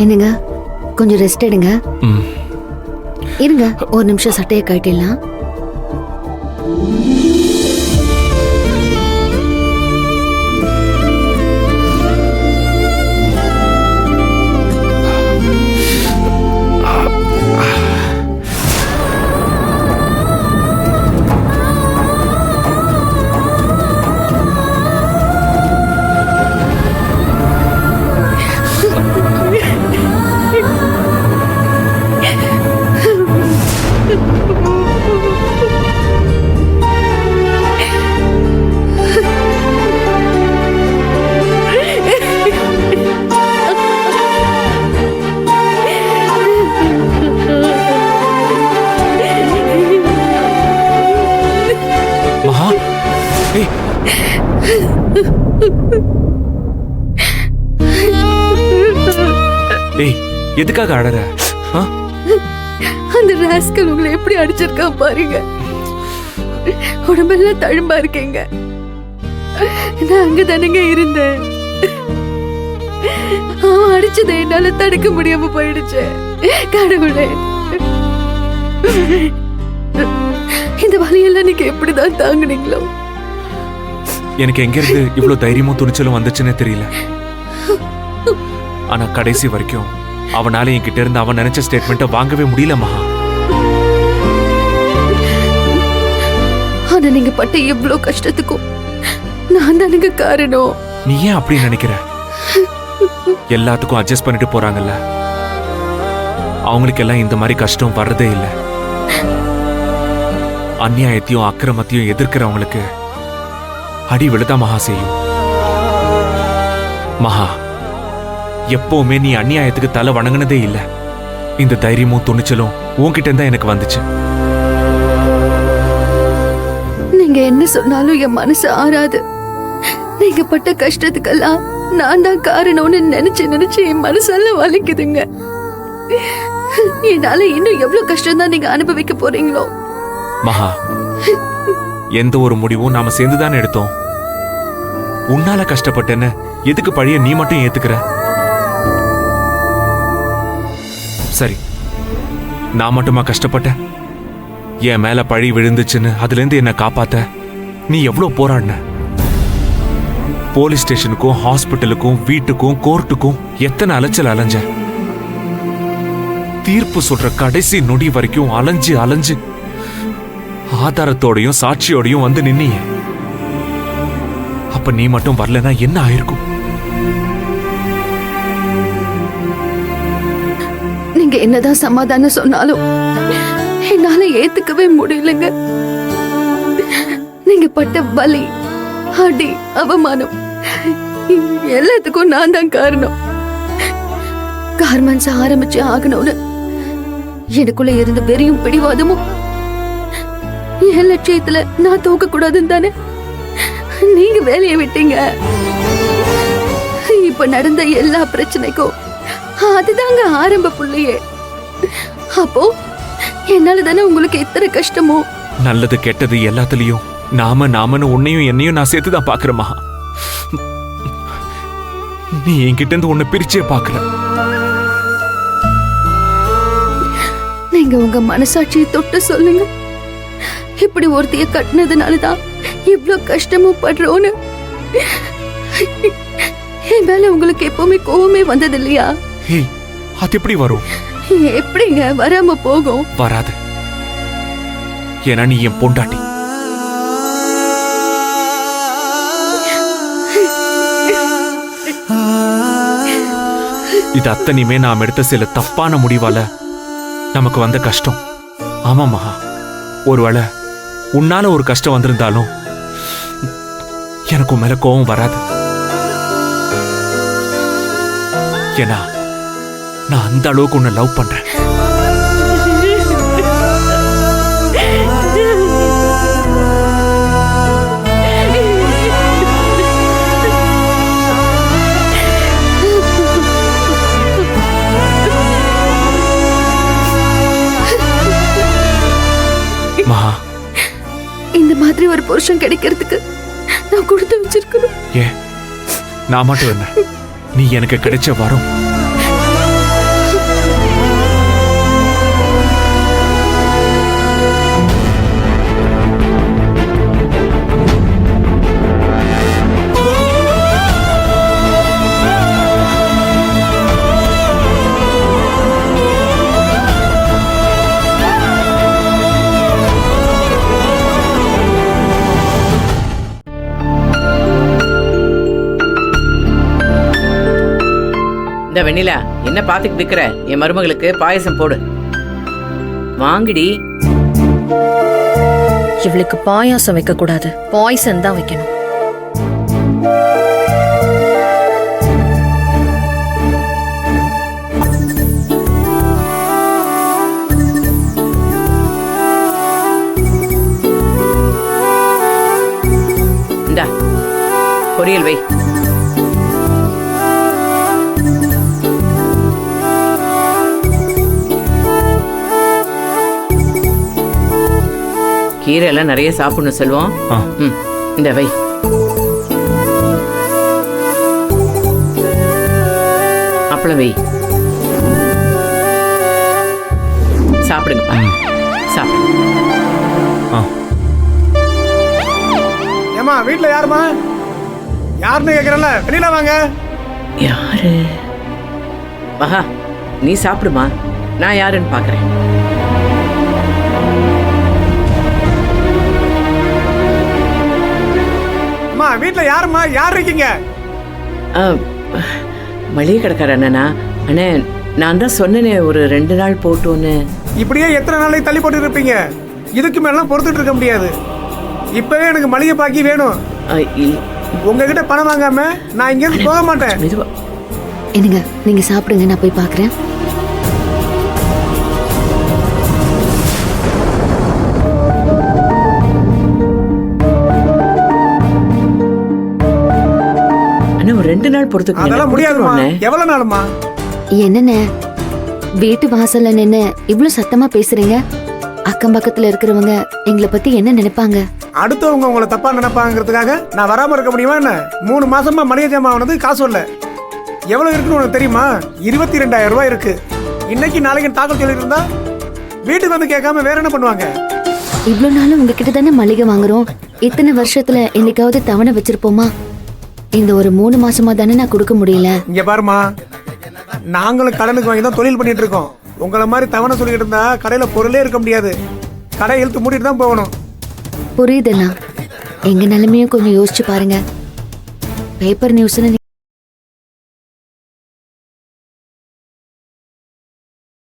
என்னங்க கொஞ்சம் ரெஸ்ட் எடுங்க. இருங்க ஒரு நிமிஷம் சட்டையை கட்டிடலாம். எதுக்காக அழற? அந்த ராஸ்கல் உங்களை எப்படி அடிச்சிருக்கா பாருங்க. உடம்பெல்லாம் தழும்பா இருக்கீங்க. நான் அங்கதானுங்க இருந்தேன். அவன் அடிச்சதை என்னால தடுக்க முடியாம போயிடுச்சு. கடவுளே, இந்த வலியெல்லாம் நீங்க எப்படிதான் தாங்குனீங்களோ? எனக்கு எங்க இருந்து இவ்வளவு தைரியமும் துணிச்சலும் வந்துச்சுன்னே தெரியல. ஆனா கடைசி வரைக்கும் அவனால என்கிட்ட இருந்து அவன் நினைச்ச ஸ்டேட்மெண்ட்டை வாங்கவே முடியல மகா. ஆனா நீங்க பட்ட எவ்வளவு கஷ்டத்துக்கும் நான் தானுங்க காரணம். நீ ஏன் அப்படி நினைக்கிற? எல்லாத்துக்கும் அட்ஜஸ்ட் பண்ணிட்டு போறாங்கல்ல, அவங்களுக்கு எல்லாம் இந்த மாதிரி கஷ்டம் வர்றதே இல்ல. அநியாயத்தையும் அக்கிரமத்தையும் எதிர்க்கிறவங்களுக்கு அடி விழுதா மகா செய்யும். மகா, எப்பவுமே நீ அநியாயத்துக்கு தலை வணங்கினதே இல்ல. இந்த தைரியமும் துணிச்சலும் உன்கிட்ட இருந்தா எனக்கு வந்துச்சு. நீங்க என்ன சொன்னாலும் என் மனசு ஆறாது. நீங்க பட்ட கஷ்டத்துக்கெல்லாம் நான் தான் காரணம்னு நினைச்சு என் மனசெல்லாம் வலிக்குதுங்க. என்னால இன்னும் எவ்வளவு கஷ்டம் தான் நீங்க அனுபவிக்க போறீங்களோ? மகா, எந்த ஒரு முடிவும் நாம சேர்ந்துதானே எடுத்தோம். உன்னால கஷ்டப்பட்டேன்னு எதுக்கு பழிய நீ மட்டும் ஏத்துக்கிற? சரி, நான் மட்டுமா கஷ்டப்பட்டேன்? என் மேல பழி விழுந்துச்சுன்னு அதுல இருந்து என்ன காப்பாத்த நீ எவ்வளவு போராடின? போலீஸ் ஸ்டேஷனுக்கும் ஹாஸ்பிட்டலுக்கும் வீட்டுக்கும் கோர்ட்டுக்கும் எத்தனை அலைச்சல் அலைஞ்ச? தீர்ப்பு சொல்ற கடைசி நொடி வரைக்கும் அலைஞ்சு அலைஞ்சு ஆதாரத்தோடையும் சாட்சியோடையும் வந்து நின்னிய. அப்ப நீ மட்டும் வரலனா என்ன ஆயிருக்கும்? நீங்க என்னதான் சமாதானம் சொன்னாலும் என்னால ஏத்துக்கவே முடியலங்க. நீங்க பட்ட வலி, அடி, அவமானம் எல்லாத்துக்கும் நான் தான் காரணம். கார்மெண்ட்ஸ் ஆரம்பிச்சு ஆகணும்னு எனக்குள்ள இருந்த வெறியும் பிடிவாதமும் என் லட்சியத்துல நான் தோக்க கூடாதுன்னு தானே நீங்க வேலையை விட்டீங்க. இப்ப நடந்த எல்லா பிரச்சனைக்கும் அதுதாங்க ஆரம்ப புள்ளையே. அப்போ என்னால தானே உங்களுக்கு இத்தனை கஷ்டமோ? நல்லது கெட்டது எல்லாத்துலயும் நாமன்னு உன்னையும் என்னையும் நான் சேர்த்துதான் பாக்குறேமா. நீ என்கிட்ட இருந்து உன்னை பிரிச்சே பாக்கல. நீங்க உங்க மனசாட்சியை தொட்டு சொல்லுங்க. இப்படி ஒருத்தைய கட்டினதுனாலதான் இவ்வளவு கஷ்டமும் படுறோன்னு. என் மேல உங்களுக்கு எப்பவுமே கோவமே வந்தது இல்லையா? அது எப்படி வரும்? எப்படிங்க வராம போகும்? வராது. ஏன்னா நீ என் பொண்டாட்டி. இது அத்தனையுமே நாம் எடுத்த சில தப்பான முடிவால நமக்கு வந்த கஷ்டம். ஆமா மகா, ஒருவேளை உன்னால ஒரு கஷ்டம் வந்திருந்தாலும் எனக்கு மேல கோபம் வராது. ஏன்னா நான் அந்த அளவுக்கு உன்னை லவ் பண்றேன். மகா, இந்த மாதிரி ஒரு புருஷன் கிடைக்கிறதுக்கு நான் கொடுத்து வச்சிருக்கணும். ஏன் நான் மட்டும் என்ன, நீ எனக்கு கிடைச்ச வரம். இந்த வெண்ணிலா என்ன பாத்துக்கிட்டு இருக்கிற? என் மருமகளுக்கு பாயசம் போடு. வாங்கிடி. இவளுக்கு பாயாசம் வைக்க கூடாது, பாய்சன் தான் வைக்கணும். இந்தா பொரியல் வை. கீரை எல்லாம் நிறைய சாப்பிடணும் செல்வம். ஆ. ம், இந்த வை. அப்பளம் வை. சாப்பிடுங்கப்பா. சாப்பிடு. ஆ. ஏமா வீட்ல யாருமா? யாருன்னு கேக்குறல, வெளியில வாங்க. யாரு? மகா நீ சாப்பிடுமா, நான் யாருன்னு பாக்குறேன். அம்மா வீட்ல யாருமா? யார் இருக்கீங்க? மளிகை கடைக்கார அண்ணனா? அண்ணே நான் தான் சொன்னேனே ஒரு 2 நாள் போட்டோன்னு. இப்படியே எத்தனை நாளைக்கு தள்ளி போட்டு இருப்பீங்க? இதுக்கு மேலாம் பொறுத்துட்டு இருக்க முடியாது. இப்பவே எனக்கு மளிகை பாக்கி வேணும். உங்ககிட்ட பணம் வாங்காம நான் இங்க இருந்து போக மாட்டேன். மெதுவா. என்னங்க நீங்க சாப்பிடுங்க, நான் போய் பார்க்கறேன். அண்ணா ஒரு 2 நாள் பொறுத்துக்கு. அதெல்லாம் முடியாதுமா. எவ்வளவு நாளுமா? என்னண்ணே வீட்டு வாசல்ல நின்னு இவ்வளவு சத்தமா பேசுறீங்க? அக்கம் பக்கத்துல இருக்கிறவங்க எங்களை பத்தி என்ன நினைப்பாங்க? அடுத்தவங்க உங்களை தப்பா நினைப்பாங்கிறதுக்காக நான் வராம இருக்க முடியுமா என்ன? 3 மாசமா மளிகை ஜாமான் ஆனது காசு இல்ல. எவ்வளவு இருக்குன்னு உனக்கு தெரியுமா? 22,000 ரூபாய் இருக்கு. இன்னைக்கு நாளைக்கு தாக்கல் சொல்லிட்டு இருந்தா வீட்டுக்கு வந்து கேட்காம வேற என்ன பண்ணுவாங்க? இவ்வளவு நாளும் உங்ககிட்ட தானே மளிகை வாங்குறோம். இத்தனை வருஷத்துல என்னைக்காவது தவணை வச்சிருப்போமா? இந்த ஒரு 3 மாசமா தானே நான் கொடுக்க முடியல. இங்க பாருமா, நாங்களும் கடனுக்கு வாங்கி தான் தொழில் பண்ணிட்டு இருக்கோம். உங்களை மாதிரி தவணை சொல்லிட்டு இருந்தா கடையில பொருளே இருக்க முடியாது. கடை இழுத்து மூடிட்டு தான் போகணும். புரியுதுண்ணா, எங்க நிலைமையும் கொஞ்சம் யோசிச்சு பாருங்க. பேப்பர் நியூஸ்னு